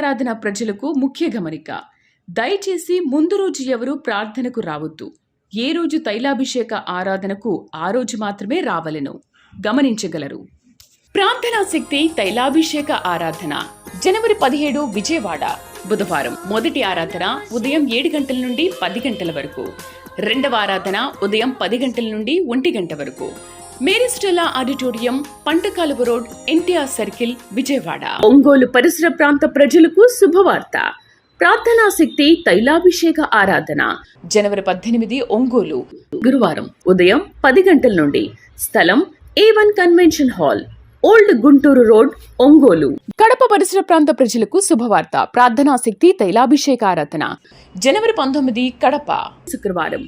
ఆరాధన ప్రజలకు ముఖ్య గమనిక. దయచేసి ముందు రోజు ఎవరు ప్రార్థనకు రావద్దు. ఏ రోజు తైలాభిషేక ఆరాధనకు ఆ రోజు మాత్రమే రావలెను గమనించగలరు. ప్రార్థనా శక్తి తైలాభిషేక ఆరాధన జనవరి 17 విజయవాడ బుధవారం. మొదటి ఆరాధన ఉదయం 7 గంటల నుండి 10 గంటల వరకు. రెండవ ఆరాధన ఉదయం 10 గంటల నుండి 1 గంట వరకు. Mary Stella auditorium, పంటకాలువ road, NTR circle, Vijayawada. Ongole పరిసర ప్రాంత ప్రజలకు శుభవార్త. ప్రార్థనా శక్తి తైలాభిషేక ఆరాధన జనవరి 18 ఒంగోలు గురువారం ఉదయం 10 గంటల నుండి. స్థలం A1 convention hall, old Guntur road, Ongole. Kadapa పరిసర ప్రాంత ప్రజలకు శుభవార్త. ప్రార్థనా శక్తి తైలాభిషేక ఆరాధన జనవరి 19 కడప శుక్రవారం.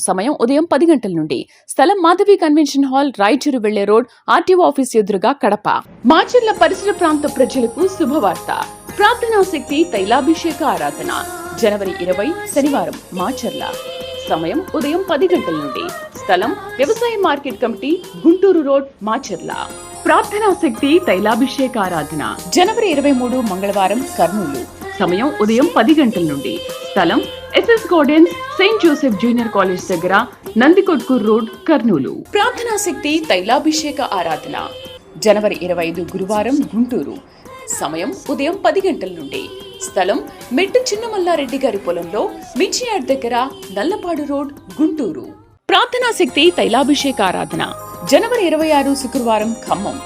సమయం ఉదయం 10 గంటల నుండి. స్థలం మాధవి కన్వెన్షన్ హాల్, రాయచూరు వెళ్లే రోడ్, ఆర్టీఓ ఆఫీస్ ఎదురుగా, కడప. మాచర్ల పరిసర ప్రాంత ప్రజలకు శుభవార్త. ప్రార్థనా శక్తి తైలాభిషేక ఆరాధన జనవరి 20 శనివారం మాచర్ల. సమయం ఉదయం 10 గంటల నుండి. స్థలం వ్యవసాయ market committee, Guntur road, Macherla. ప్రార్థనా శక్తి తైలాభిషేక ఆరాధన జనవరి 23 మంగళవారం కర్నూలు. సమయం ఉదయం 10 గంటల నుండి. స్థలం SS gardens, Saint Joseph junior college దగ్గర, నందికొట్కూరు రోడ్, కర్నూలు. ప్రార్థనా శక్తి తైలాభిషేక ఆరాధన జనవరి 25 గురువారం గుంటూరు. సమయం ఉదయం 10 గంటల నుండి. స్థలం మెట్టు చిన్నమల్లారెడ్డి గారి పొలంలో, మించియాడ్ దగ్గర, నల్లపాడు రోడ్, గుంటూరు. ప్రార్థనా శక్తి తైలాభిషేక ఆరాధన జనవరి 26 శుక్రవారం ఖమ్మం.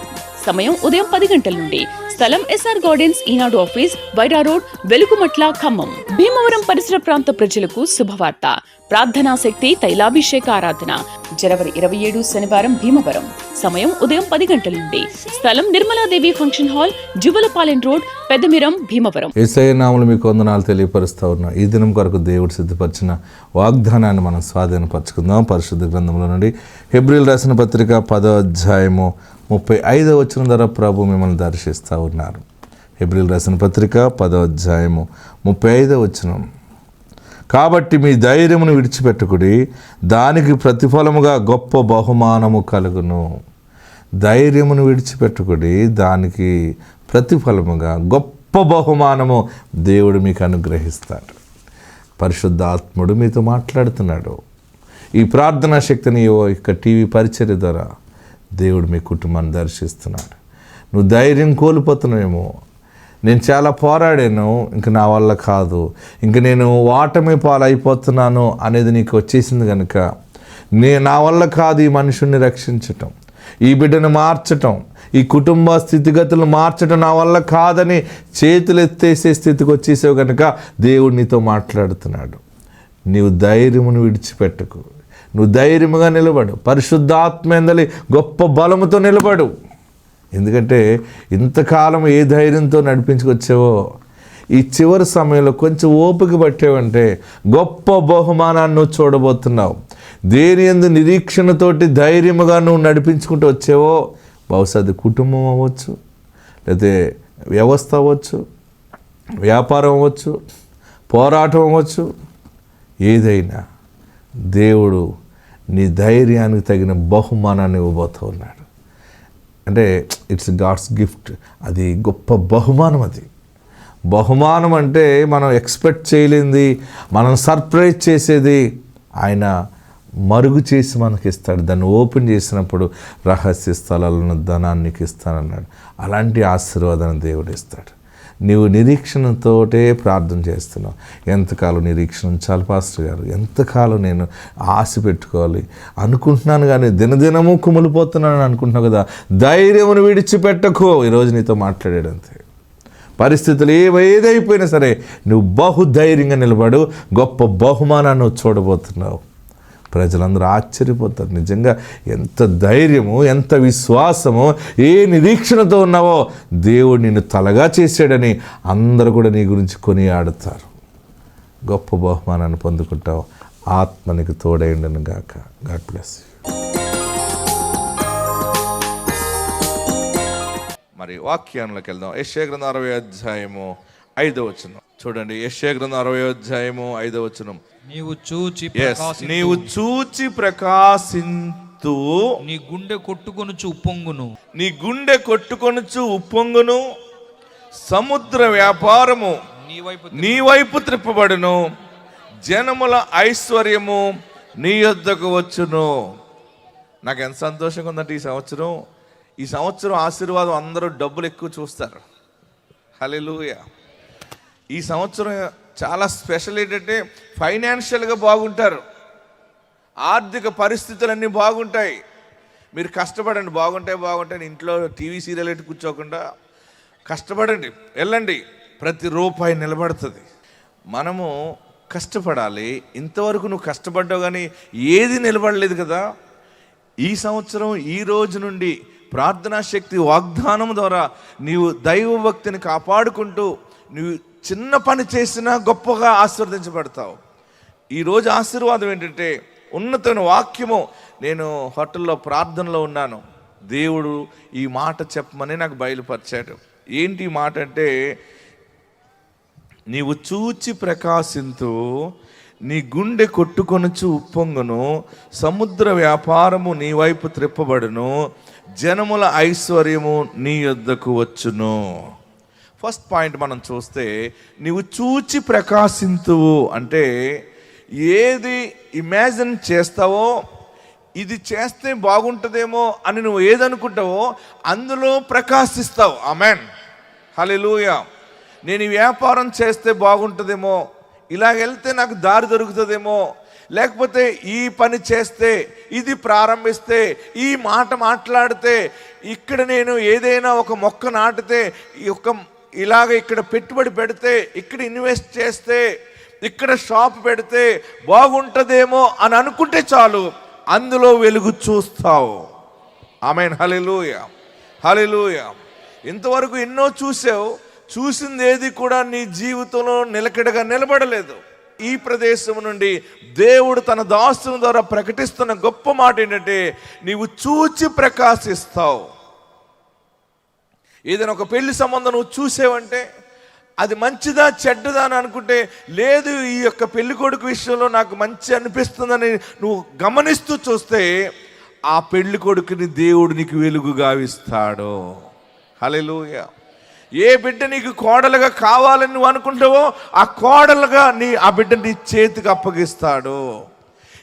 సమయం ఉదయం 10 గంటల నుండి. స్థలం SR గార్డెన్స్, ఈనాడు ఆఫీస్, వైరా రోడ్, వెలుగుమట్ల, ఖమ్మం. భీమవరం పరిసర ప్రాంత ప్రజలకు శుభవార్త. ప్రార్థనా శక్తి తైలాభిషేక ఆరాధన జనవరి 27 శనివారం భీమవరం. సమయం ఉదయం 10 గంటల నుండి. స్థలం Nirmaladevi function hall, Juvvalapalem road, Peddamiram, Bhimavaram. Yesayya నామములో మీకు వందనాలు తెలియపరుస్తా ఉన్నా. ఈ దినం కొరకు దేవుడు సిద్ధపరిచిన వాగ్దానాన్ని మనం స్వాధీనపరచుకుందాం. పరిశుద్ధ గ్రంథంలో నుండి హెబ్రీయులు రాసిన పత్రిక 10వ అధ్యాయము 35వ వచనం ద్వారా ప్రభు మిమ్మల్ని దర్శిస్తూ ఉన్నారు. హెబ్రీయులు రాసిన పత్రిక 10వ అధ్యాయము 35వ వచనం. కాబట్టి మీ ధైర్యమును విడిచిపెట్టుకుడి, దానికి ప్రతిఫలముగా గొప్ప బహుమానము కలుగును. ధైర్యమును విడిచిపెట్టుకుడి, దానికి ప్రతిఫలముగా గొప్ప బహుమానము దేవుడు మీకు అనుగ్రహిస్తాడు. పరిశుద్ధాత్ముడు మీతో మాట్లాడుతున్నాడు. ఈ ప్రార్థనా శక్తిని ఇక టీవీ పరిచర్య ద్వారా దేవుడు మీ కుటుంబాన్ని దర్శిస్తున్నాడు. నువ్వు ధైర్యం కోల్పోతున్నావేమో. నేను చాలా పోరాడాను, ఇంక నా వల్ల కాదు, ఇంక నేను ఓటమి పాలైపోతున్నాను అనేది నీకు వచ్చేసింది కనుక, నా వల్ల కాదు ఈ మనుషుల్ని రక్షించటం, ఈ బిడ్డను మార్చటం, ఈ కుటుంబ స్థితిగతులు మార్చటం నా వల్ల కాదని చేతులు ఎత్తేసే స్థితికి వచ్చేసావు కనుక దేవుడు నీతో మాట్లాడుతున్నాడు. నీవు ధైర్యమును విడిచిపెట్టకు. నువ్వు ధైర్యముగా నిలబడు. పరిశుద్ధాత్మేందలి గొప్ప బలముతో నిలబడు. ఎందుకంటే ఇంతకాలం ఏ ధైర్యంతో నడిపించుకొచ్చావో, ఈ చివరి సమయంలో కొంచెం ఓపిక పట్టేవంటే గొప్ప బహుమానాన్ని నువ్వు చూడబోతున్నావు. దేని యందు నిరీక్షణతోటి ధైర్యముగా నువ్వు నడిపించుకుంటూ వచ్చావో, బహుశా అది కుటుంబం అవ్వచ్చు, లేకపోతే వ్యవస్థ అవ్వచ్చు, వ్యాపారం అవ్వచ్చు, పోరాటం అవ్వచ్చు, ఏదైనా దేవుడు నీ ధైర్యానికి తగిన బహుమానాన్ని ఇవ్వబోతూ ఉన్నాడు. అంటే ఇట్స్ గాడ్స్ గిఫ్ట్. అది గొప్ప బహుమానం. అది బహుమానం అంటే మనం ఎక్స్పెక్ట్ చేయలేంది, మనం సర్ప్రైజ్ చేసేది ఆయన మరుగు చేసి మనకి ఇస్తాడు. దాన్ని ఓపెన్ చేసినప్పుడు రహస్య స్థలాలను ధనాన్ని నీకు ఇస్తానన్నాడు. అలాంటి ఆశీర్వాదాన్ని దేవుడు ఇస్తాడు. నీవు నిరీక్షణతోటే ప్రార్థన చేస్తున్నావు. ఎంతకాలం నిరీక్షణ ఉంచాలి పాస్టర్ గారు, ఎంతకాలం నేను ఆశ పెట్టుకోవాలి అనుకుంటున్నాను, కానీ దినదినము కుమిలిపోతున్నాను అనుకుంటున్నావు కదా. ధైర్యమును విడిచిపెట్టకు. ఈరోజు నీతో మాట్లాడాడు అంతే. పరిస్థితులు ఏదైపోయినా సరే నువ్వు బహుధైర్యంగా నిలబడు. గొప్ప బహుమానాన్ని చూడబోతున్నావు. ప్రజలందరూ ఆశ్చర్యపోతారు. నిజంగా ఎంత ధైర్యము, ఎంత విశ్వాసము, ఏ నిరీక్షణతో ఉన్నావో దేవుడు నిన్ను తలగా చేశాడని అందరూ కూడా నీ గురించి కొనియాడుతారు. గొప్ప బహుమానాన్ని పొందుకుంటావు. ఆత్మనికి తోడైండను గాక. God bless you. మరి వాక్యానికి వెళ్దాం. యెషయా గ్రంథం 60వ అధ్యాయము 5వ వచనం చూడండి. యెషయా గ్రంథం 60వ అధ్యాయము 5వ వచనం. నీవు చూచి ప్రకాశింతు, నీ గుండె కొట్టుకొనుచు ఉప్పొంగును, నీ గుండె కొట్టుకొనుచు ఉప్పొంగును, సముద్ర వ్యాపారము నీ వైపు త్రిప్పబడును, జనముల ఐశ్వర్యము నీ యొద్దకు వచ్చును. నాకు ఎంత సంతోషంగా ఉందంటే ఈ సంవత్సరం ఆశీర్వాదం అందరూ డబ్బులు ఎక్కువ చూస్తారు. హల్లెలూయా. ఈ సంవత్సరం చాలా స్పెషల్ ఏంటంటే ఫైనాన్షియల్గా బాగుంటారు, ఆర్థిక పరిస్థితులన్నీ బాగుంటాయి. మీరు కష్టపడండి, బాగుంటాయి. ఇంట్లో టీవీ సీరియల్ ఎట్టి కూర్చోకుండా కష్టపడండి, వెళ్ళండి, ప్రతి రూపాయి నిలబడుతుంది. మనము కష్టపడాలి. ఇంతవరకు నువ్వు కష్టపడ్డావు కానీ ఏది నిలబడలేదు కదా. ఈ సంవత్సరం ఈ రోజు నుండి ప్రార్థనా శక్తి వాగ్దానం ద్వారా నీవు దైవభక్తిని కాపాడుకుంటూ నువ్వు చిన్న పని చేసినా గొప్పగా ఆశీర్వదించబడతావు. ఈరోజు ఆశీర్వాదం ఏంటంటే ఉన్నతమైన వాక్యము. నేను హోటల్లో ప్రార్థనలో ఉన్నాను, దేవుడు ఈ మాట చెప్పమని నాకు బయలుపరిచాడు. ఏంటి ఈ మాట అంటే, నీవు చూచి ప్రకాశింతు, నీ గుండె కొట్టుకొనుచు ఉప్పొంగును, సముద్ర వ్యాపారము నీ వైపు త్రిప్పబడును, జనముల ఐశ్వర్యము నీ యొద్దకు వచ్చును. ఫస్ట్ పాయింట్ మనం చూస్తే, నీవు చూచి ప్రకాశింతువు అంటే ఏది ఇమాజిన్ చేస్తావో, ఇది చేస్తే బాగుంటుందేమో అని నువ్వు ఏదనుకుంటావో అందులో ప్రకాశిస్తావు. ఆమేన్, హల్లెలూయా. నేను ఈ వ్యాపారం చేస్తే బాగుంటుందేమో, ఇలాగెళ్తే నాకు దారి దొరుకుతుందేమో, లేకపోతే ఈ పని చేస్తే, ఇది ప్రారంభిస్తే, ఈ మాట మాట్లాడితే, ఇక్కడ నేను ఏదైనా ఒక మొక్క నాటితే, ఇలాగ ఇక్కడ పెట్టుబడి పెడితే, ఇక్కడ ఇన్వెస్ట్ చేస్తే, ఇక్కడ షాప్ పెడితే బాగుంటుందేమో అని అనుకుంటే చాలు, అందులో వెలుగు చూస్తావు. ఆమేన్, హల్లెలూయా, హల్లెలూయా. ఇంతవరకు ఎన్నో చూసావు, చూసింది ఏది కూడా నీ జీవితంలో నిలకడగా నిలబడలేదు. ఈ ప్రదేశం నుండి దేవుడు తన దాసుని ద్వారా ప్రకటిస్తున్న గొప్ప మాట ఏంటంటే, నీవు చూచి ప్రకాశిస్తావు. ఏదైనా ఒక పెళ్లి సంబంధం నువ్వు చూసావంటే అది మంచిదా చెడ్డదా అని అనుకుంటే, లేదు ఈ యొక్క పెళ్లి కొడుకు విషయంలో నాకు మంచి అనిపిస్తుందని నువ్వు గమనిస్తూ చూస్తే, ఆ పెళ్లి కొడుకుని దేవుడు నీకు వెలుగుగా ఇస్తాడు. హల్లెలూయా. ఏ బిడ్డ నీకు కోడలుగా కావాలని నువ్వు అనుకుంటావో ఆ కోడలుగా ఆ బిడ్డ నీ చేతికి అప్పగిస్తాడు.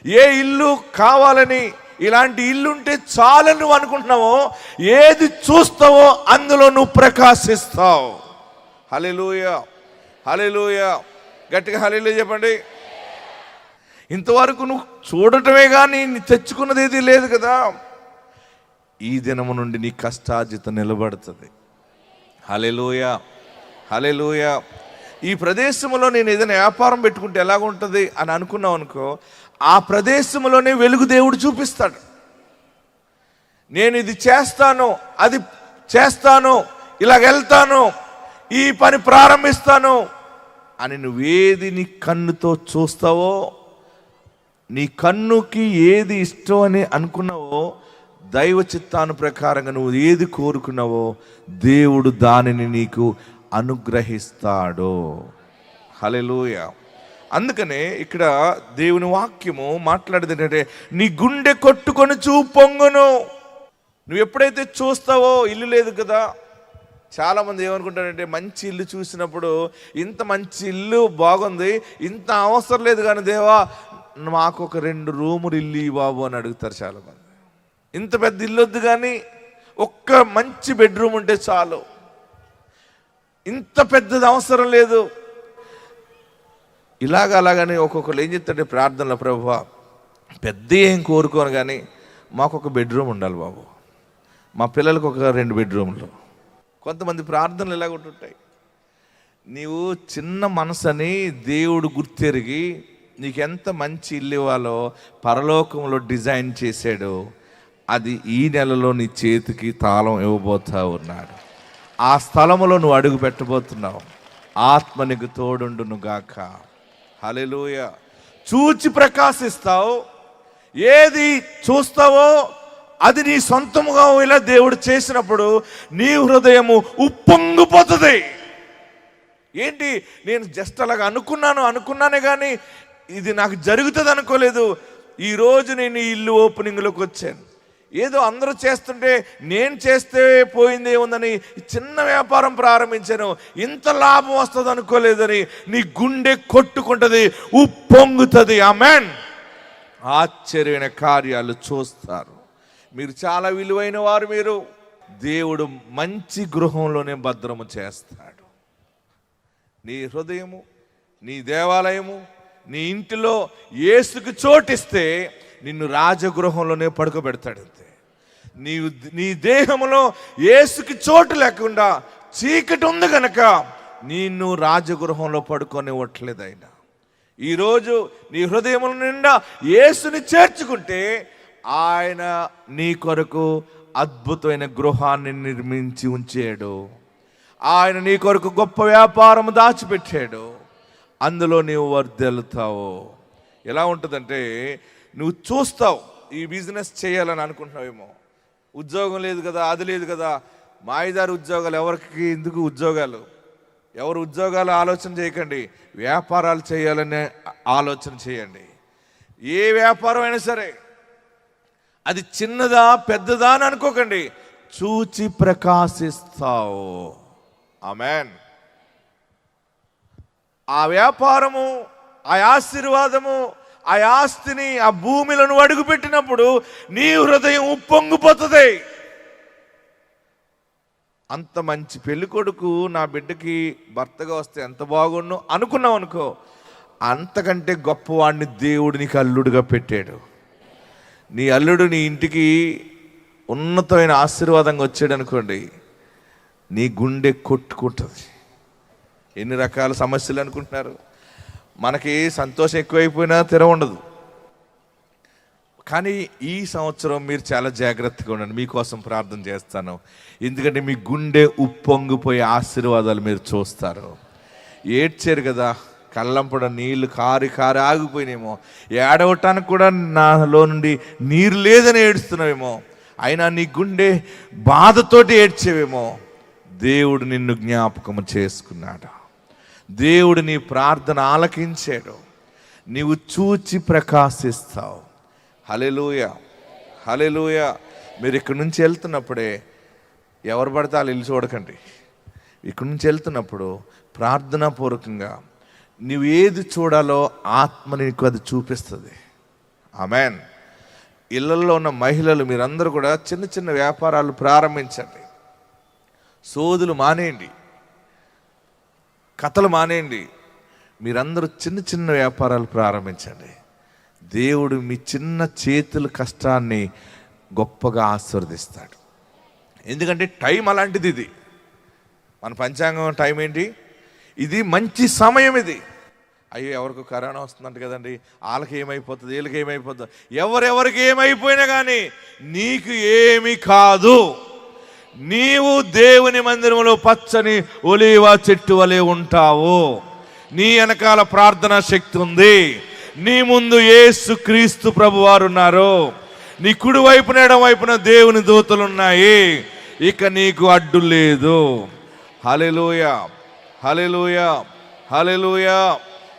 ఏ ఇల్లు కావాలని, ఇలాంటి ఇల్లు ఉంటే చాలని నువ్వు అనుకుంటున్నావో, ఏది చూస్తావో అందులో నువ్వు ప్రకాశిస్తావు. హల్లెలూయా, హల్లెలూయా. గట్టిగా హల్లెలూయా చెప్పండి. ఇంతవరకు నువ్వు చూడటమే కానీ తెచ్చుకున్నది ఏది లేదు కదా. ఈ దినము నుండి నీ కష్టార్జిత నిలబడుతుంది. హల్లెలూయా, హల్లెలూయా. ఈ ప్రదేశంలో నేను ఏదైనా వ్యాపారం పెట్టుకుంటే ఎలాగుంటుంది అని అనుకున్నావు అనుకో, ఆ ప్రదేశంలోనే వెలుగు దేవుడు చూపిస్తాడు. నేను ఇది చేస్తాను, అది చేస్తాను, ఇలాగెళ్తాను, ఈ పని ప్రారంభిస్తాను అని నువ్వేది నీ కన్నుతో చూస్తావో, నీ కన్నుకి ఏది ఇష్టం అని అనుకున్నావో, దైవ చిత్తాను ప్రకారంగా నువ్వు ఏది కోరుకున్నావో దేవుడు దానిని నీకు అనుగ్రహిస్తాడు. హల్లెలూయా. అందుకనే ఇక్కడ దేవుని వాక్యము మాట్లాడేది ఏంటంటే, నీ గుండె కొట్టుకొని పొంగును. నువ్వు ఎప్పుడైతే చూస్తావో, ఇల్లు లేదు కదా, చాలామంది ఏమనుకుంటారంటే మంచి ఇల్లు చూసినప్పుడు, ఇంత మంచి ఇల్లు బాగుంది, ఇంత అవసరం లేదు కానీ దేవా మాకు ఒక 2 రూములు ఇల్లు బాబు అని అడుగుతారు చాలామంది. ఇంత పెద్ద ఇల్లు వద్దు కానీ ఒక్క మంచి బెడ్రూమ్ ఉంటే చాలు, ఇంత పెద్దది అవసరం లేదు. అలాగని ఒక్కొక్కరు ఏం చెప్తారంటే ప్రార్థనలో, ప్రభువా పెద్ద ఏం కోరుకోను కానీ మాకు ఒక బెడ్రూమ్ ఉండాలి బాబు, మా పిల్లలకు ఒక 2 బెడ్రూమ్లు. కొంతమంది ప్రార్థనలు ఎలాగుంటుంటాయి, నీవు చిన్న మనసని దేవుడు గుర్తెరిగి నీకెంత మంచి ఇల్లు ఇవ్వాలో పరలోకంలో డిజైన్ చేశాడు. అది ఈ నెలలో నీ చేతికి తాళం ఇవ్వబోతా ఉన్నాడు. ఆ స్థలములో నువ్వు అడుగు పెట్టబోతున్నావు. ఆత్మ నీకు తోడుండును గాక. హల్లెలూయా. చూచి ప్రకాశిస్తావు. ఏది చూస్తావో అది నీ సొంతముగా ఇలా దేవుడు చేసినప్పుడు నీ హృదయము ఉప్పొంగిపోతుంది. ఏంటి, నేను జస్ట్ అలాగ అనుకున్నానే కానీ ఇది నాకు జరుగుతుంది అనుకోలేదు. ఈరోజు నేను ఈ ఇల్లు ఓపెనింగ్లోకి వచ్చాను, ఏదో అందరూ చేస్తుంటే నేను చేస్తే పోయింది ఏముందని చిన్న వ్యాపారం ప్రారంభించాను, ఇంత లాభం వస్తుంది అనుకోలేదని నీ గుండె కొట్టుకుంటుంది, ఉప్పొంగుతుంది. ఆమేన్. ఆశ్చర్యమైన కార్యాలు చూస్తారు. మీరు చాలా విలువైన వారు. మీరు దేవుడు మంచి గృహంలోనే భద్రము చేస్తాడు. నీ హృదయము, నీ దేవాలయము, నీ ఇంటిలో యేసుకు చోటిస్తే నిన్ను రాజగృహంలోనే పడుకోబెడతాడు. అంతే. నీ దేహంలో యేసుకి చోటు లేకుండా చీకటి ఉంది కనుక నిన్ను రాజగృహంలో పడుకోనివ్వట్లేదు ఆయన. ఈరోజు నీ హృదయముల నిండా యేసుని చేర్చుకుంటే ఆయన నీ కొరకు అద్భుతమైన గృహాన్ని నిర్మించి ఉంచాడు. ఆయన నీ కొరకు గొప్ప వ్యాపారం దాచిపెట్టాడు. అందులో నీవు వర్ధిల్లుతావు. ఎలా ఉంటుందంటే, నువ్వు చూస్తావు ఈ బిజినెస్ చేయాలని అనుకుంటున్నావేమో. ఉద్యోగం లేదు కదా, అది లేదు కదా. మాయిదారు ఉద్యోగాలు ఎవరికి ఎందుకు ఉద్యోగాలు? ఎవరు ఉద్యోగాలు ఆలోచన చేయకండి, వ్యాపారాలు చేయాలనే ఆలోచన చేయండి. ఏ వ్యాపారం అయినా సరే అది చిన్నదా పెద్దదా అని అనుకోకండి, చూచి ప్రకాశిస్తావు. ఆమేన్. ఆ వ్యాపారము, ఆ ఆశీర్వాదము, ఆ ఆస్తిని, ఆ భూమిలను అడుగుపెట్టినప్పుడు నీ హృదయం ఉప్పొంగిపోతుంది. అంత మంచి పెళ్లి కొడుకు నా బిడ్డకి భర్తగా వస్తే ఎంత బాగుండు అనుకున్నావు అనుకో, అంతకంటే గొప్పవాడిని దేవుడు నీకు అల్లుడుగా పెట్టాడు. నీ అల్లుడు నీ ఇంటికి ఉన్నతమైన ఆశీర్వాదంగా వచ్చాడు అనుకోండి, నీ గుండె కొట్టుకుంటుంది. ఎన్ని రకాల సమస్యలు అనుకుంటున్నారు. మనకి సంతోషం ఎక్కువైపోయినా ఉండదు. కానీ ఈ సంవత్సరం మీరు చాలా జాగ్రత్తగా ఉండండి. మీకోసం ప్రార్థన చేస్తాను. ఎందుకంటే మీ గుండె ఉప్పొంగిపోయే ఆశీర్వాదాలు మీరు చూస్తారు. ఏడ్చారు కదా, కళ్ళంపడ నీళ్లు కారి కారి ఆగిపోయినేమో, ఏడవటానికి కూడా నాలో నుండి నీరు లేదని ఏడుస్తున్నావేమో, అయినా నీ గుండె బాధతోటి ఏడ్చేవేమో. దేవుడు నిన్ను జ్ఞాపకం చేసుకున్నాడు. దేవుడు నీ ప్రార్థన ఆలకించాడు. నీవు చూచి ప్రకాశిస్తావు. హల్లెలూయా, హల్లెలూయా. మీరు ఇక్కడి నుంచి వెళ్తున్నప్పుడే ఎవరు పడితే వాళ్ళు ఇల్లు చూడకండి. ఇక్కడి నుంచి వెళ్తున్నప్పుడు ప్రార్థనాపూర్వకంగా నువ్వు ఏది చూడాలో ఆత్మ నీకు అది చూపిస్తుంది. ఆమేన్. ఇళ్లలో ఉన్న మహిళలు మీరందరూ కూడా చిన్న చిన్న వ్యాపారాలు ప్రారంభించండి. సోదులు మానేయండి, కథలు మానేయండి. మీరందరూ చిన్న చిన్న వ్యాపారాలు ప్రారంభించండి. దేవుడు మీ చిన్న చేతుల కష్టాన్ని గొప్పగా ఆశీర్వదిస్తాడు. ఎందుకంటే టైం అలాంటిది. ఇది మన పంచాంగం టైం ఏంటి? ఇది మంచి సమయం. ఇది అయ్యో ఎవరికి కరోనా వస్తుందంట కదండి, వాళ్ళకి ఏమైపోతుంది, వీళ్ళకి ఏమైపోతుంది. ఎవరెవరికి ఏమైపోయినా కానీ నీకు ఏమి కాదు. నీవు దేవుని మందిరంలో పచ్చని ఒలీవ చెట్టు వలె ఉంటావు. నీ వెనకాల ప్రార్థనా శక్తి ఉంది. నీ ముందు యేసు క్రీస్తు ప్రభు వారు ఉన్నారు. నీ కుడి వైపున ఎడమ వైపున దేవుని దూతలు ఉన్నాయి. ఇక నీకు అడ్డు లేదు. హల్లెలూయా, హల్లెలూయా, హల్లెలూయా.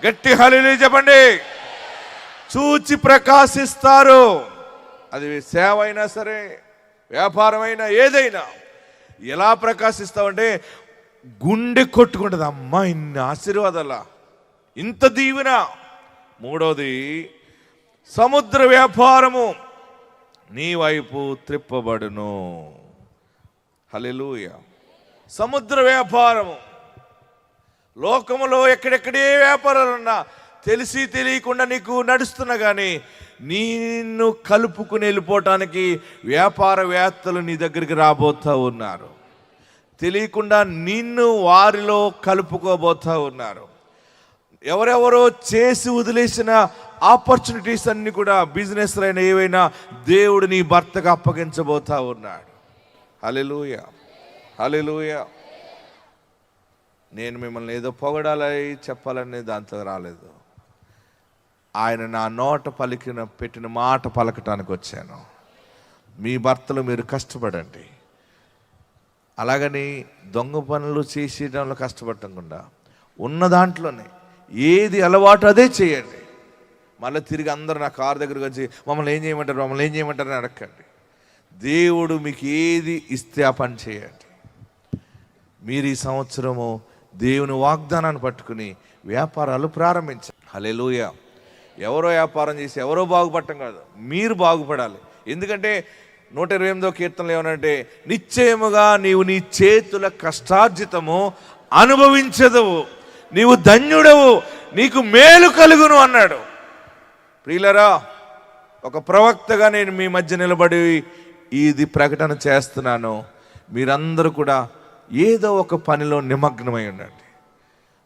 గట్టి హల్లెలూయా చెప్పండి. చూచి ప్రకాశిస్తారు. అది సేవ అయినా సరే, వ్యాపారం అయినా, ఏదైనా. ఎలా ప్రకాశిస్తావంటే గుండె కొట్టుకుంటుంది. అమ్మా ఇన్ని ఆశీర్వాదాల, ఇంత దీవెన. మూడోది, సముద్ర వ్యాపారము నీ వైపు త్రిప్పబడును. హల్లెలూయా. సముద్ర వ్యాపారము. లోకములో ఎక్కడెక్కడే వ్యాపారాలున్నా తెలిసి తెలియకుండా నీకు నడుస్తున్నా కానీ నిన్ను కలుపుకుని వెళ్ళిపోవటానికి వ్యాపారవేత్తలు నీ దగ్గరికి రాబోతూ ఉన్నారు. తెలియకుండా నిన్ను వారిలో కలుపుకోబోతూ ఉన్నారు. ఎవరెవరో చేసి వదిలేసిన ఆపర్చునిటీస్ అన్ని కూడా, బిజినెస్ అయినా ఏవైనా, దేవుడు నీ భర్తకు అప్పగించబోతా ఉన్నాడు. హల్లెలూయా, హల్లెలూయా. నేను మిమ్మల్ని ఏదో పొగడాలి చెప్పాలని దాంతో రాలేదు. ఆయన నా నోట పెట్టిన మాట పలకటానికి వచ్చాను. మీ భర్తలు మీరు కష్టపడండి. అలాగని దొంగ పనులు చేసేయడంలో కష్టపడకుండా ఉన్న దాంట్లోనే ఏది అలవాటు అదే చేయండి. మళ్ళీ తిరిగి అందరూ నా కారు దగ్గరకు వచ్చి మమ్మల్ని ఏం చేయమంటారు, మమ్మల్ని ఏం చేయమంటారు అని అడగండి. దేవుడు మీకు ఏది ఇస్తే ఆ పని చేయండి. మీరు ఈ సంవత్సరము దేవుని వాగ్దానాన్ని పట్టుకుని వ్యాపారాలు ప్రారంభించాలి. హల్లెలూయా. ఎవరో వ్యాపారం చేసి ఎవరో బాగుపడటం కాదు, మీరు బాగుపడాలి. ఎందుకంటే 128వ కీర్తనలు ఏమనంటే, నిశ్చయముగా నీవు నీ చేతుల కష్టార్జితము అనుభవించదవు, నీవు ధన్యుడవు, నీకు మేలు కలుగును అన్నాడు. ప్రియులరా, ఒక ప్రవక్తగా నేను మీ మధ్య నిలబడి ఇది ప్రకటన చేస్తున్నాను. మీరందరూ కూడా ఏదో ఒక పనిలో నిమగ్నమై ఉండండి.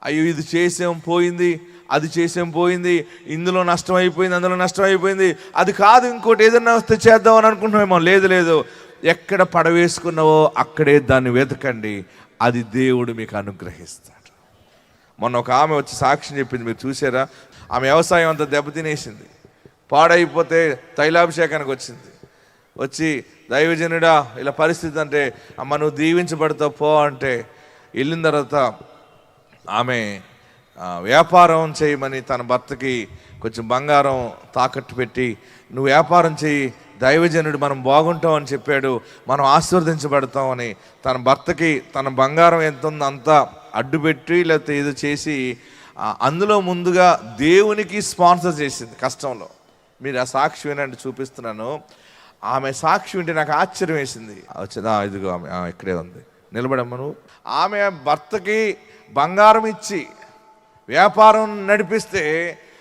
అయ్యో ఇది చేసాం పోయింది, అది చేసాం పోయింది, ఇందులో నష్టం అయిపోయింది, అందులో నష్టం అయిపోయింది, అది కాదు ఇంకోటి ఏదన్నా వస్తే చేద్దాం అని అనుకుంటున్నామేమో. లేదు, ఎక్కడ పడవేసుకున్నావో అక్కడే దాన్ని వెతకండి, అది దేవుడు మీకు అనుగ్రహిస్తాడు. మొన్న ఒక ఆమె వచ్చి సాక్ష్యం చెప్పింది, మీరు చూసారా? ఆమె వ్యవసాయం అంతా దెబ్బతినేసింది, పాడైపోతే తైలాభిషేకానికి వచ్చింది. వచ్చి దైవజనుడా ఇలా పరిస్థితి అంటే, అమ్మ నువ్వు దీవించబడతావు పో అంటే, వెళ్ళిన తర్వాత ఆమె వ్యాపారం చేయమని తన భర్తకి కొంచెం బంగారం తాకట్టు పెట్టి, నువ్వు వ్యాపారం చేయి, దైవజనుడు మనం బాగుంటాం అని చెప్పాడు, మనం ఆశీర్వదించబడతామని తన భర్తకి తన బంగారం ఎంత ఉందో అంతా అడ్డుపెట్టి లేకపోతే ఏదో చేసి అందులో ముందుగా దేవునికి స్పాన్సర్ చేసింది కష్టంలో. మీరు ఆ సాక్షి వినండి, చూపిస్తున్నాను. ఆమె సాక్షి వింటే నాకు ఆశ్చర్యం వేసింది. వచ్చిందా? ఇదిగో ఆమె ఇక్కడే ఉంది, నిలబడమ్మ నువ్వు. ఆమె భర్తకి బంగారం ఇచ్చి వ్యాపారం నడిపిస్తే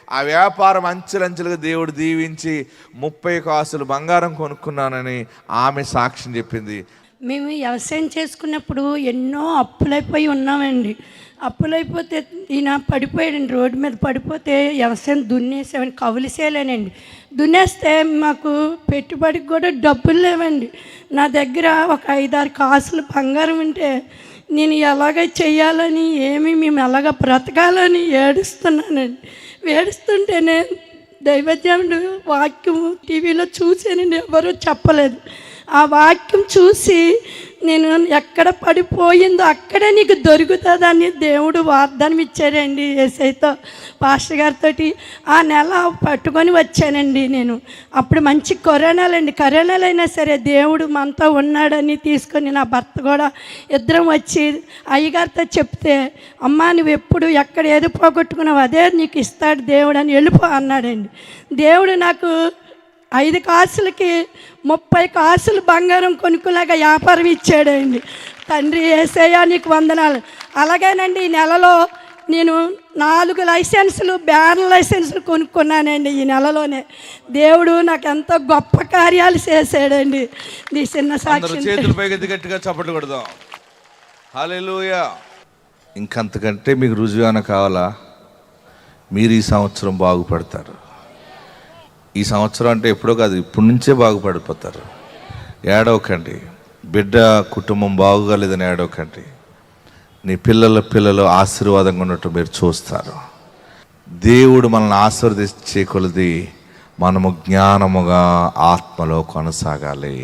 ఆ వ్యాపారం అంచెలంచెలుగా దేవుడు దీవించి 30 కాసులు బంగారం కొనుక్కున్నానని ఆమె సాక్ష్యం చెప్పింది. మేము వ్యవసాయం చేసుకున్నప్పుడు ఎన్నో అప్పులైపోయి ఉన్నామండి. అప్పులైపోతే ఈయన పడిపోయాడండి, రోడ్డు మీద పడిపోతే వ్యవసాయం దున్నేసామండి, కవులిసేలేనండి. దున్నేస్తే మాకు పెట్టుబడికి కూడా డబ్బులు లేవండి. నా దగ్గర ఒక 5-6 కాసులు బంగారం ఉంటే నేను ఎలాగ చెయ్యాలని మేము ఎలాగ బ్రతకాలని ఏడుస్తున్నానండి. ఏడుస్తుంటేనే దైవజనుడు వాక్యం టీవీలో చూసానండి, ఎవరూ చెప్పలేదు. ఆ వాక్యం చూసి నేను ఎక్కడ పడిపోయిందో అక్కడే నీకు దొరుకుతుందని దేవుడు వాగ్దానం ఇచ్చారండి. యేసయ్యతో పాస్టర్ గారితో ఆ నెల పట్టుకొని వచ్చానండి నేను. అప్పుడు మంచి కరోనాలైనా సరే దేవుడు మనతో ఉన్నాడని తీసుకొని నా భర్త కూడా ఇద్దరం వచ్చి అయ్యగారితో చెప్తే, అమ్మా నువ్వు ఎప్పుడు ఎక్కడ ఏది పోగొట్టుకున్నావు అదే నీకు ఇస్తాడు దేవుడు అని వెళ్ళిపో అన్నాడండి. దేవుడు నాకు 5 కాసులకి 30 కాసులు బంగారం కొనుక్కులాగా వ్యాపారం ఇచ్చాడండి. తండ్రి యేసయ్యా నీకు వందనాలు. అలాగేనండి ఈ నెలలో నేను 4 లైసెన్సులు, బ్యాన్ లైసెన్సులు కొనుక్కున్నానండి ఈ నెలలోనే. దేవుడు నాకు ఎంతో గొప్ప కార్యాలు చేశాడండి. నీ చిన్న సాక్షి. చేతులు పైకి గట్టిగా చప్పట్లు కొడదాం. హల్లెలూయా. ఇంకంతకంటే మీకు రుజువాన కావాలా? మీరు ఈ సంవత్సరం బాగుపడతారు. ఈ సంవత్సరం అంటే ఎప్పుడో కాదు, ఇప్పటి నుంచే బాగుపడిపోతారు. ఏడవకండి, బిడ్డ కుటుంబం బాగోలేదని ఏడవకండి. నీ పిల్లలు ఆశీర్వాదంగా ఉన్నట్టు మీరు చూస్తారు. దేవుడు మనల్ని ఆశీర్వదించే కొలది మనము జ్ఞానముగా ఆత్మలో కొనసాగాలి.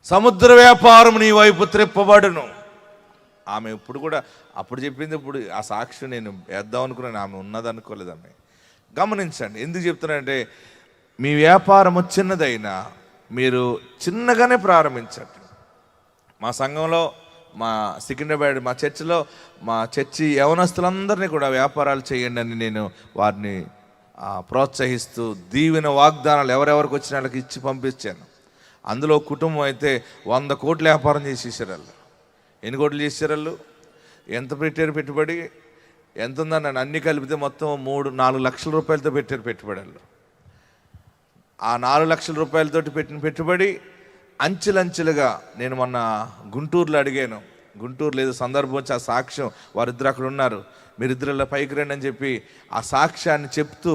సముద్ర వ్యాపారం నీ వైపు త్రిప్పబడును. ఆమె ఇప్పుడు కూడా అప్పుడు చెప్పింది, ఇప్పుడు ఆ సాక్షి నేను వేద్దాం అనుకున్నాను, ఆమె ఉన్నదనుకోలేదు. ఆమె గమనించండి, ఎందుకు చెప్తున్నానంటే మీ వ్యాపారము చిన్నదైనా మీరు చిన్నగానే ప్రారంభించండి. మా సంఘంలో, మా సికింద్రాబాద్ మా చర్చి యవనస్తులందరినీ కూడా వ్యాపారాలు చేయండి అని నేను వారిని ప్రోత్సహిస్తూ దీవెన వాగ్దానాలు ఎవరెవరికి వచ్చిన వాళ్ళకి ఇచ్చి పంపించాను. అందులో కుటుంబం అయితే 100 కోట్ల వ్యాపారం చేసేసారు వాళ్ళు. ఎన్ని కోట్లు చేశారు వాళ్ళు? ఎంత పెట్టారు పెట్టుబడి? ఎంత ఉందన్నాను, అన్ని కలిపితే మొత్తం 3-4 లక్షల రూపాయలతో పెట్టారు పెట్టుబడులు. ఆ 4 లక్షల రూపాయలతోటి పెట్టిన పెట్టుబడి అంచెలంచెలుగా నేను మొన్న గుంటూరులో అడిగాను. గుంటూరులో ఏదో సందర్భం వచ్చి ఆ సాక్ష్యం, వారిద్దరు అక్కడ ఉన్నారు, మీరిద్దరిలో పైకి రండి అని చెప్పి ఆ సాక్ష్యాన్ని చెప్తూ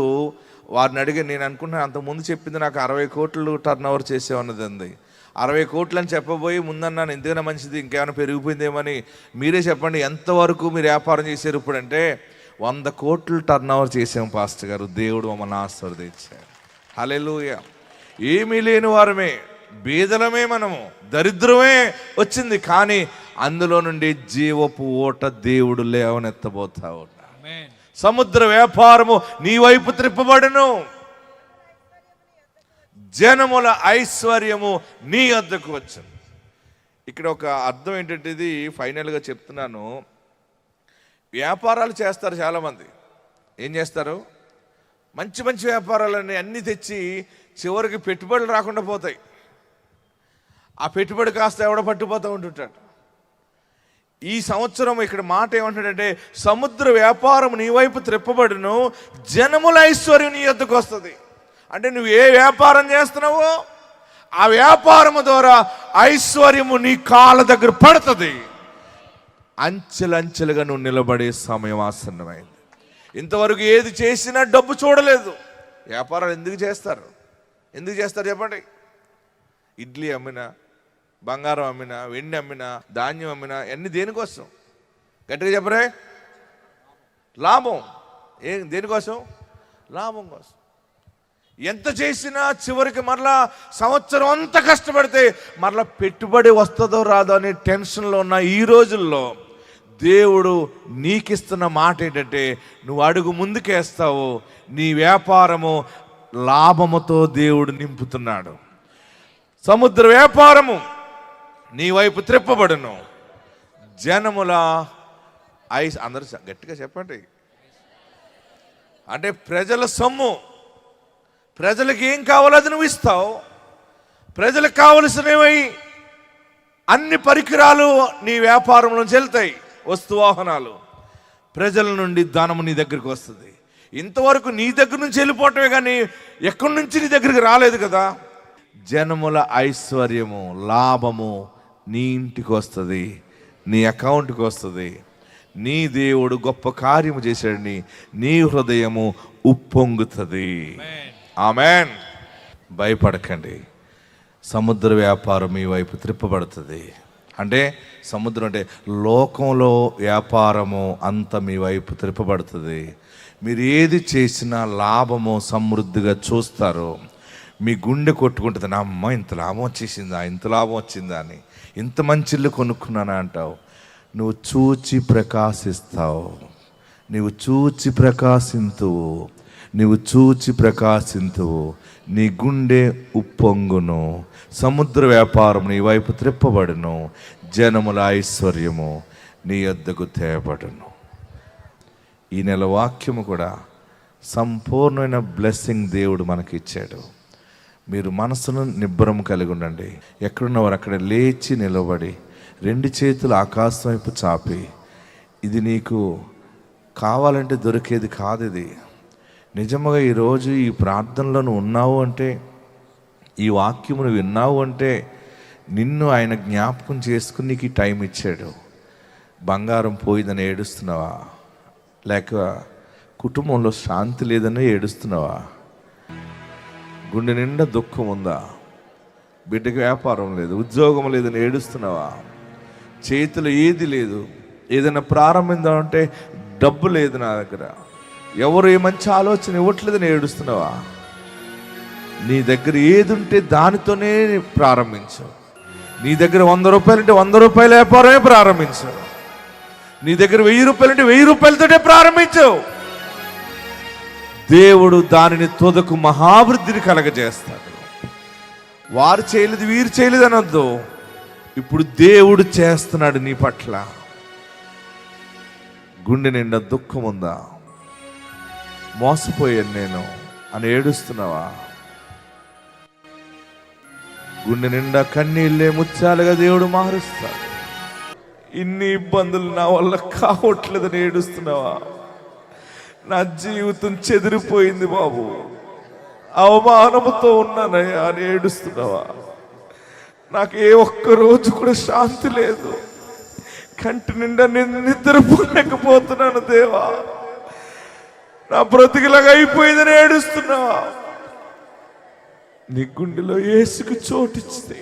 వారిని అడిగాను. నేను అనుకుంటున్నాను అంతకుముందు చెప్పింది నాకు 60 కోట్లు టర్న్ ఓవర్ చేసేవన్నది అంది. 60 కోట్లు అని చెప్పబోయి ముందన్నాను ఎందుకైనా మంచిది ఇంకేమైనా పెరిగిపోయిందేమని. మీరే చెప్పండి ఎంతవరకు మీరు వ్యాపారం చేశారు ఇప్పుడు అంటే? 100 కోట్లు టర్న్ ఓవర్ చేసాం పాస్టర్ గారు. దేవుడు మమ్మల్ని ఆశీర్వదించాడు. హల్లెలూయా. ఏమీ లేని వారమే, బీదలమే, మనము దరిద్రమే వచ్చింది, కానీ అందులో నుండి జీవపు ఓట దేవుడు లేవనెత్తబోతా ఉన్నా. సముద్ర వ్యాపారము నీ వైపు త్రిప్పబడును. జనముల ఐశ్వర్యము నీ వద్దకు వచ్చును. ఇక్కడ ఒక అర్థం ఏంటంటే, ఇది ఫైనల్గా చెప్తున్నాను. వ్యాపారాలు చేస్తారు చాలామంది. ఏం చేస్తారు? మంచి మంచి వ్యాపారాలన్నీ అన్నీ తెచ్చి చివరికి పెట్టుబడులు రాకుండా పోతాయి. ఆ పెట్టుబడి కాస్త ఎవడ పట్టిపోతూ ఉంటుంటాడు. ఈ సంవత్సరం ఇక్కడ మాట ఏమంటాడంటే, సముద్ర వ్యాపారం నీ వైపు త్రిప్పబడును, జనముల ఐశ్వర్యం నీ వద్దకు వస్తుంది. అంటే నువ్వు ఏ వ్యాపారం చేస్తున్నావో ఆ వ్యాపారము ద్వారా ఐశ్వర్యము నీ కాళ్ళ దగ్గర పడుతుంది. అంచెలంచెలుగా నువ్వు నిలబడే సమయం ఆసన్నమైంది. ఇంతవరకు ఏది చేసినా డబ్బు చూడలేదు. వ్యాపారాలు ఎందుకు చేస్తారు? ఎందుకు చేస్తారు చెప్పండి? ఇడ్లీ అమ్మినా, బంగారం అమ్మినా, వెండి అమ్మినా, ధాన్యం అమ్మినా, అన్ని దేనికోసం? గట్టిగా చెప్పరే. లాభం. దేనికోసం? లాభం కోసం. ఎంత చేసినా చివరికి మరలా సంవత్సరం అంతా కష్టపడితే మరలా పెట్టుబడి వస్తుందో రాదో అనే టెన్షన్లో ఉన్న ఈ రోజుల్లో దేవుడు నీకిస్తున్న మాట ఏంటంటే, నువ్వు అడుగు ముందుకేస్తావు, నీ వ్యాపారము లాభముతో దేవుడు నింపుతున్నాడు. సముద్ర వ్యాపారము నీ వైపు త్రిప్పబడును, జనముల అందరూ గట్టిగా చెప్పండి. అంటే ప్రజల సొమ్ము, ప్రజలకు ఏం కావాలో అది నువ్వు ఇస్తావు. ప్రజలకు కావలసినవి అన్ని పరికరాలు నీ వ్యాపారంలోంచి వెళ్తాయి, వస్తువాహనాలు. ప్రజల నుండి ధనము నీ దగ్గరికి వస్తుంది. ఇంతవరకు నీ దగ్గర నుంచి వెళ్ళిపోవటమే కానీ ఎక్కడి నుంచి నీ దగ్గరికి రాలేదు కదా. జనముల ఐశ్వర్యము, లాభము నీ ఇంటికి వస్తుంది, నీ అకౌంట్కి వస్తుంది. నీ దేవుడు గొప్ప కార్యము చేశాడని నీ హృదయము ఉప్పొంగుతుంది. ఆమెన్. భయపడకండి, సముద్ర వ్యాపారం మీ వైపు త్రిప్పబడుతుంది. అంటే సముద్రం అంటే లోకంలో వ్యాపారము అంత మీ వైపు త్రిప్పబడుతుంది. మీరు ఏది చేసినా లాభము సమృద్ధిగా చూస్తారు. మీ గుండె కొట్టుకుంటుంది, నా అమ్మ ఇంత లాభం వచ్చేసిందా, ఇంత లాభం వచ్చిందా అని. ఇంత మంచి ఇల్లు కొనుక్కున్నానా అంటావు. నువ్వు చూచి ప్రకాశిస్తావు. నువ్వు చూచి ప్రకాశింతువు. నీవు చూచి ప్రకాశింతువు. నీ గుండె ఉప్పొంగును. సముద్ర వ్యాపారం నీ వైపు త్రిప్పబడును. జనముల ఐశ్వర్యము నీ యొద్దకు తేబడును. ఈ నెల వాక్యము కూడా సంపూర్ణమైన బ్లెస్సింగ్ దేవుడు మనకి ఇచ్చాడు. మీరు మనసును నిబ్బరం కలిగి ఉండండి. ఎక్కడున్నవారు అక్కడ లేచి నిలబడి 2 చేతులు ఆకాశం వైపు చాపి, ఇది నీకు కావాలంటే దొరికేది కాదు. ఇది నిజముగా ఈరోజు ఈ ప్రార్థనలో నువ్వు ఉన్నావు అంటే, ఈ వాక్యము నువ్వు విన్నావు అంటే, నిన్ను ఆయన జ్ఞాపకం చేసుకుని నీకు ఈ టైం ఇచ్చాడు. బంగారం పోయిందని ఏడుస్తున్నావా? లేక కుటుంబంలో శాంతి లేదని ఏడుస్తున్నావా? గుండె నిండా దుఃఖం ఉందా? బిడ్డకి వ్యాపారం లేదు, ఉద్యోగం లేదని ఏడుస్తున్నావా? చేతిలో ఏది లేదు, ఏదైనా ప్రారంభిందామంటే డబ్బు లేదు నా దగ్గర, ఎవరు ఏ మంచి ఆలోచన ఇవ్వట్లేదని ఏడుస్తున్నావా? నీ దగ్గర ఏది ఉంటే దానితోనే ప్రారంభించు. నీ దగ్గర 100 రూపాయలు అంటే 100 రూపాయల వ్యాపారమే ప్రారంభించు. నీ దగ్గర 1000 రూపాయలు అంటే 1000 రూపాయలతోనే ప్రారంభించు. దేవుడు దానిని తుదకు మహావృద్ధిని కలగజేస్తాడు. వారు చేయలేదు, వీరు చేయలేదు అనొద్దు. ఇప్పుడు దేవుడు చేస్తున్నాడు నీ పట్ల. గుండె నిండా దుఃఖం ఉందా? మోసపోయాను నేను అని ఏడుస్తున్నావా? గుండె నిండా కన్నీళ్ళే ముత్యాలుగా దేవుడు మారుస్తాడు. ఇన్ని ఇబ్బందులు నా వల్ల కావట్లేదని ఏడుస్తున్నావా? నా జీవితం చెదిరిపోయింది బాబు, అవమానముతో ఉన్నానయ్యా అని ఏడుస్తున్నావా? నాకు ఏ ఒక్క రోజు కూడా శాంతి లేదు, కంటి నిండా నేను నిద్రపోలేకపోతున్నాను దేవా, నా బ్రతికిలాగా అయిపోయిందని ఏడుస్తున్నావా? నీ గుండెలో యేసుకు చోటిస్తే,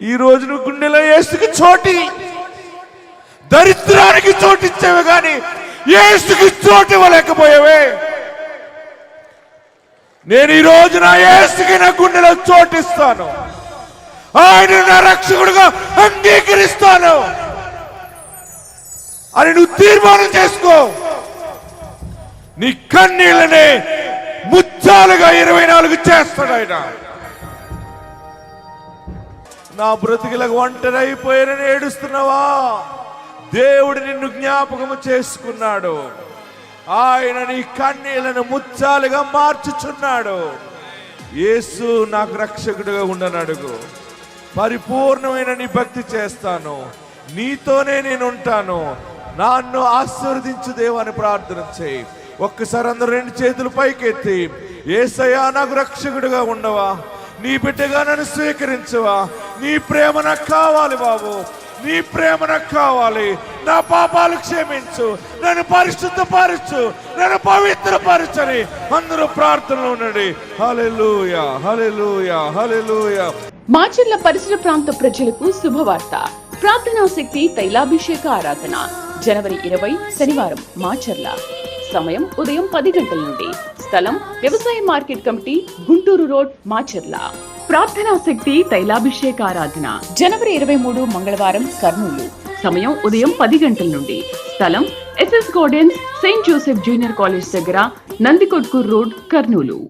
ఈ రోజు నువ్వు గుండెలో యేసుకు చోటి, దరిద్రానికి చోటిచ్చావే కానీ యేసుకి చోటు ఇవ్వలేకపోయావే. నేను ఈ రోజు నా యేసుకి నా గుండెలో చోటిస్తాను, ఆయన నా రక్షకుడుగా అంగీకరిస్తాను అని నువ్వు తీర్మానం చేసుకో. నీ కన్నీళ్ళని ముచ్చ ముత్యాలుగా 24 చేస్తాడు ఆయన. నా బ్రతికిలకు ఒంటరైపోయానని ఏడుస్తున్నావా? దేవుడు నిన్ను జ్ఞాపకము చేసుకున్నాడు. ఆయన నీ కన్నీళ్లను ముత్యాలుగా మార్చుచున్నాడు. యేసు నాకు రక్షకుడిగా ఉండనడుగు. పరిపూర్ణమైన నీ భక్తి చేస్తాను, నీతోనే నేను ఉంటాను, నన్ను ఆశీర్వదించు దేవాన్ని ప్రార్థన చేయి. ఒక్కసారి అందరూ 2 చేతులు పైకెత్తి, యేసయ్యా నాకు రక్షకుడిగా ఉండవా, నీ బిడ్డగా నన్ను స్వీకరించవా, నీ ప్రేమ నాకు కావాలి బాబు, నీ ప్రేమ నాకు కావాలి, నా పాపాలు క్షమించు, నన్ను పరిశుద్ధపరచు, నన్ను పవిత్రపరచని అందరూ ప్రార్థనలో ఉండండి. హల్లెలూయా, హల్లెలూయా, హల్లెలూయా. మాచర్ల పరిసర ప్రాంత ప్రజలకు శుభవార్త. ప్రార్థనా శక్తి తైలాభిషేక ఆరాధన జనవరి 20 శనివారం మాచర్ల. సమయం ఉదయం 10 గంటల నుండి. స్థలం వ్యవసాయ market committee, Guntur road, Macherla. ప్రార్థనా శక్తి తైలాభిషేక ఆరాధన జనవరి 23 మంగళవారం కర్నూలు. సమయం ఉదయం 10 గంటల నుండి. స్థలం SS gardens, Saint Joseph junior college దగ్గర, నందికొట్కూర్ రోడ్, కర్నూలు.